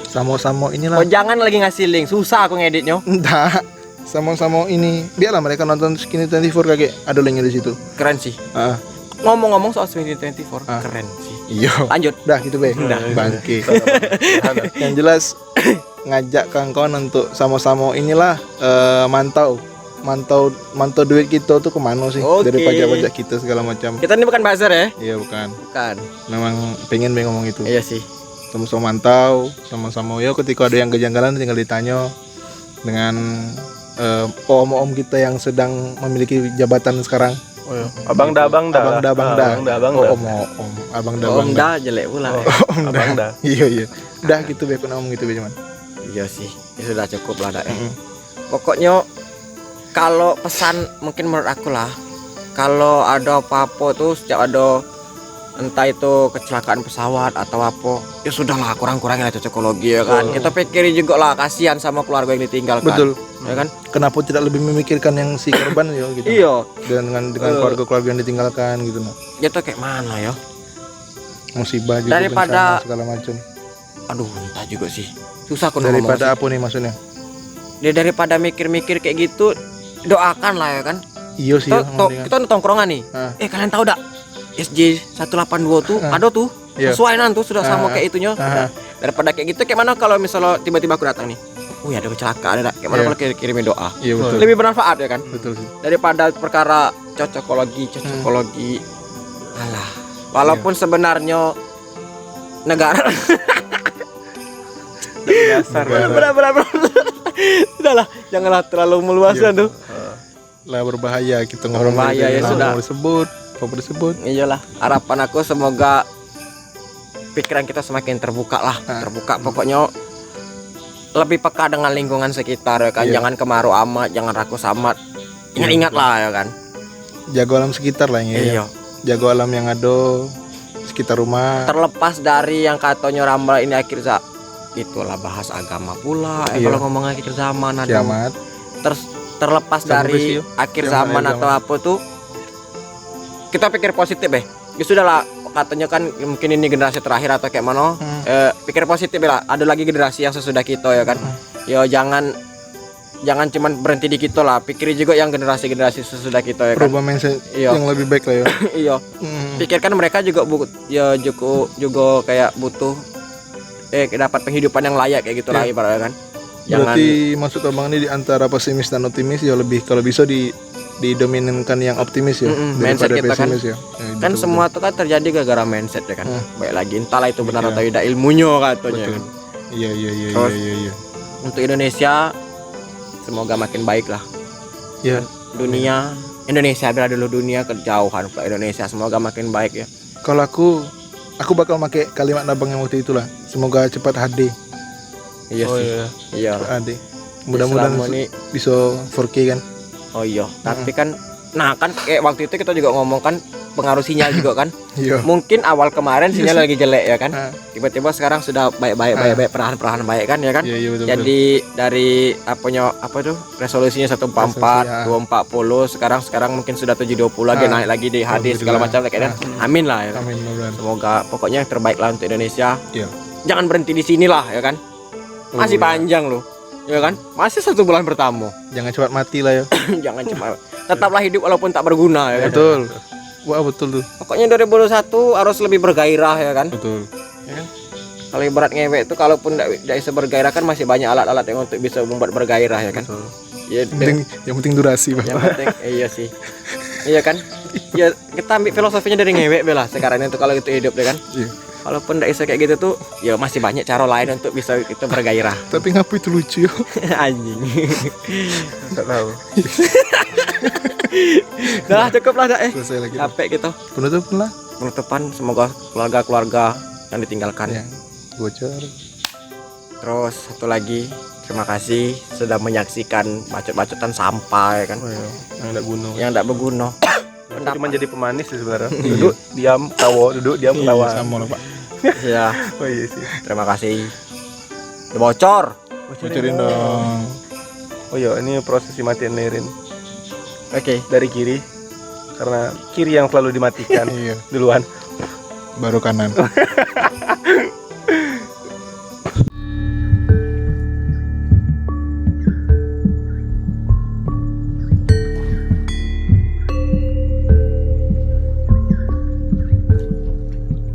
Speaker 1: sama-sama inilah.
Speaker 2: Oh, jangan lagi ngasih link, susah aku ngeditnya.
Speaker 1: Entah sama-sama ini biarlah mereka nonton Skinny 24 kakek, ada linknya di situ.
Speaker 2: Keren sih.
Speaker 1: Ah,
Speaker 2: Ngomong-ngomong soal Skinny 24,
Speaker 1: Ah.
Speaker 2: keren sih.
Speaker 1: iya.
Speaker 2: Lanjut.
Speaker 1: Dah gitu be. Bangke. Yang jelas ngajak kawan-kawan untuk sama-sama inilah mantau duit kita tuh kemana sih
Speaker 2: Oke.
Speaker 1: dari pajak-pajak kita segala macam.
Speaker 2: Kita ini bukan buzzer ya?
Speaker 1: Iya bukan.
Speaker 2: Bukan.
Speaker 1: Memang pengen be ngomong itu.
Speaker 2: Iya sih.
Speaker 1: Sama-sama mantau, sama-sama ya ketika ada yang kejanggalan tinggal ditanya dengan om-om kita yang sedang memiliki jabatan sekarang.
Speaker 3: Oh, iya. Abang dah.
Speaker 1: Abang dah.
Speaker 3: Abang dah.
Speaker 1: Oh, abang dah.
Speaker 2: Om dah jelek pula. ya.
Speaker 3: Abang dah.
Speaker 1: Iya. Udah gitu be, aku ngomong gitu be cuman.
Speaker 2: Iya sih. Ya sudah cukup lah dah. Pokoknya kalau pesan mungkin menurut aku lah, kalau ada apa-apa tuh setiap ada entah itu kecelakaan pesawat atau apa, ya sudahlah kurang-kurangin lah cocokologi ya kan. Kita pikirin juga lah, kasihan sama keluarga yang ditinggalkan.
Speaker 1: Betul.
Speaker 2: Ya kan?
Speaker 1: Kenapa tidak lebih memikirkan yang si korban ya gitu.
Speaker 2: Iya.
Speaker 1: dengan keluarga-keluarga yang ditinggalkan gitu nah.
Speaker 2: Itu kayak mana ya?
Speaker 1: Musibah juga
Speaker 2: Daripada-
Speaker 1: bencana, segala macam.
Speaker 2: Aduh, entah juga sih. Susah aku ngomong
Speaker 1: Daripada
Speaker 2: sih.
Speaker 1: apa nih maksudnya?
Speaker 2: Dia daripada mikir-mikir kayak gitu, doakan lah ya kan.
Speaker 1: Iya sih ya, mendingan.
Speaker 2: Kita tongkrongan nih.
Speaker 1: Ah.
Speaker 2: Kalian tahu dak? SJ 182 tuh ada tuh.
Speaker 1: Iya.
Speaker 2: Sesuai tuh sudah sama
Speaker 1: Ah.
Speaker 2: kayak itunya.
Speaker 1: Ah.
Speaker 2: Daripada kayak gitu, kayak mana kalau misalnya tiba-tiba aku datang nih. Wih, ada kecelakaan ada. Kayak mana
Speaker 1: Iya.
Speaker 2: kalau kirimin doa?
Speaker 1: Iya betul.
Speaker 2: Lebih bermanfaat ya kan?
Speaker 1: Betul sih.
Speaker 2: Daripada perkara cocokologi. Alah. Walaupun sebenarnya negara
Speaker 3: Dasar.
Speaker 2: benar. Sudahlah, janganlah terlalu meluaskan tuh.
Speaker 1: Lah berbahaya kita ngomong
Speaker 2: Berbahaya,
Speaker 1: gitu.
Speaker 2: ya
Speaker 1: Nah,
Speaker 2: sudah.
Speaker 1: mau disebut, apa disebut?
Speaker 2: Iyalah, harapan aku semoga pikiran kita semakin terbuka lah, terbuka pokoknya lebih peka dengan lingkungan sekitar ya kan.
Speaker 1: Iya.
Speaker 2: Jangan kemaru amat, jangan rakus amat. Ingat-ingat lah ya kan.
Speaker 1: Jaga alam sekitar lah ya.
Speaker 2: Iya.
Speaker 1: Jaga alam yang ada sekitar rumah.
Speaker 2: Terlepas dari yang katanya rambal ini akhir itulah bahas agama pula.
Speaker 1: Iya.
Speaker 2: Kalau ngomong akhir zaman ada.
Speaker 1: Kiamat.
Speaker 2: Terus terlepas
Speaker 1: Sama
Speaker 2: dari
Speaker 1: besi, yo.
Speaker 2: akhir
Speaker 1: Yang
Speaker 2: zaman
Speaker 1: akhir
Speaker 2: atau apa tuh, kita pikir positif ya sudah lah, katanya kan mungkin ini generasi terakhir atau kayak mana. Pikir positif lah, ada lagi generasi yang sesudah kita ya kan. Ya jangan cuman berhenti di kita lah, pikirin juga yang generasi sesudah kita ya kan.
Speaker 1: Perubahan mindset
Speaker 2: Iya.
Speaker 1: yang lebih baik lah ya.
Speaker 2: Iya, pikirkan mereka juga ya juga kayak butuh dapat penghidupan yang layak kayak gitu lah ibaratnya kan. Jangan
Speaker 1: Berarti maksud abang ini di antara pesimis dan optimis ya lebih kalau bisa didominankan yang optimis ya
Speaker 2: mindset
Speaker 1: daripada
Speaker 2: kita kan.
Speaker 1: pesimis ya.
Speaker 2: Kan
Speaker 1: betul,
Speaker 2: semua itu kan terjadi gara-gara mindset ya kan. Baik lagi entahlah itu benar
Speaker 1: Iya.
Speaker 2: atau tidak ilmunya katanya.
Speaker 1: betul. Iya
Speaker 2: Terus,
Speaker 1: iya.
Speaker 2: Untuk Indonesia semoga makin baik lah.
Speaker 1: Ya,
Speaker 2: Indonesia bila dulu dunia kejauhan Pak, Indonesia semoga makin baik ya.
Speaker 1: kalau aku bakal pakai kalimat abang yang waktu itulah. Semoga cepat HD.
Speaker 2: Iya
Speaker 3: Oh
Speaker 2: sih.
Speaker 3: iya.
Speaker 2: Iya.
Speaker 1: HD. Mudah-mudahan
Speaker 2: Selama ini
Speaker 1: bisa 4K kan.
Speaker 2: oh iya, tapi kan kayak waktu itu kita juga ngomong kan pengaruh sinyal juga kan.
Speaker 1: Iya.
Speaker 2: Mungkin awal kemarin sinyal lagi jelek ya kan.
Speaker 1: Ah.
Speaker 2: Tiba-tiba sekarang sudah baik perlahan baik kan ya kan.
Speaker 1: Iya betul.
Speaker 2: Jadi dari apa tuh resolusinya 144,
Speaker 1: Resolusi,
Speaker 2: 240, sekarang mungkin sudah 720 lagi, naik lagi di HD segala macam kayaknya. Amin lah ya.
Speaker 1: Amin mudah-mudahan.
Speaker 2: Semoga pokoknya yang terbaik lah untuk Indonesia.
Speaker 1: Iya.
Speaker 2: Jangan berhenti di sini lah ya kan. Masih panjang loh. Ya kan? Masih 1 bulan pertama.
Speaker 1: Jangan cepat mati lah ya.
Speaker 2: Jangan cuma tetaplah hidup walaupun tak berguna ya kan.
Speaker 1: Betul. Wah betul tuh.
Speaker 2: Pokoknya 2021 harus lebih bergairah ya kan.
Speaker 1: Betul.
Speaker 2: Ya kan? Kalau ibarat ngewek itu kalaupun tidak bisa bergairah kan masih banyak alat-alat yang untuk bisa membuat bergairah ya kan.
Speaker 1: Betul.
Speaker 2: Ya,
Speaker 1: Yang penting durasi, Pak.
Speaker 2: yang penting iya sih. Iya kan? Ya kita ambil filosofinya dari ngewek bela sekarang itu kalau itu hidup ya kan.
Speaker 1: Iya.
Speaker 2: Walaupun tidak bisa kayak gitu tuh, ya masih banyak cara lain untuk bisa kita bergairah.
Speaker 1: Tapi ngapa itu lucu ya?
Speaker 2: Anjing.
Speaker 3: Enggak tahu.
Speaker 2: Dah cukup lah dah
Speaker 1: Selesai lagi.
Speaker 2: capek gitu.
Speaker 1: Penutupan lah.
Speaker 2: Penutupan semoga keluarga yang ditinggalkan.
Speaker 1: Ya. Bocor.
Speaker 2: Terus satu lagi, terima kasih sudah menyaksikan bacot-bacotan sampah ya kan.
Speaker 3: Oh iya. Yang enggak guna.
Speaker 2: Yang tidak berguna.
Speaker 3: Itu cuma jadi pemanis sih sebenarnya. Duduk diam tawa, duduk diam
Speaker 1: Iya,
Speaker 3: ketawa.
Speaker 1: sama lah, Pak.
Speaker 2: Ya,
Speaker 3: Oh iya sih.
Speaker 2: terima kasih. Udah bocor.
Speaker 1: Bocorin dong.
Speaker 3: Oh iya, ini proses dimatikan Nerin
Speaker 2: Oke.
Speaker 3: dari kiri. Karena kiri yang selalu dimatikan
Speaker 1: Iya.
Speaker 3: duluan.
Speaker 1: Baru kanan.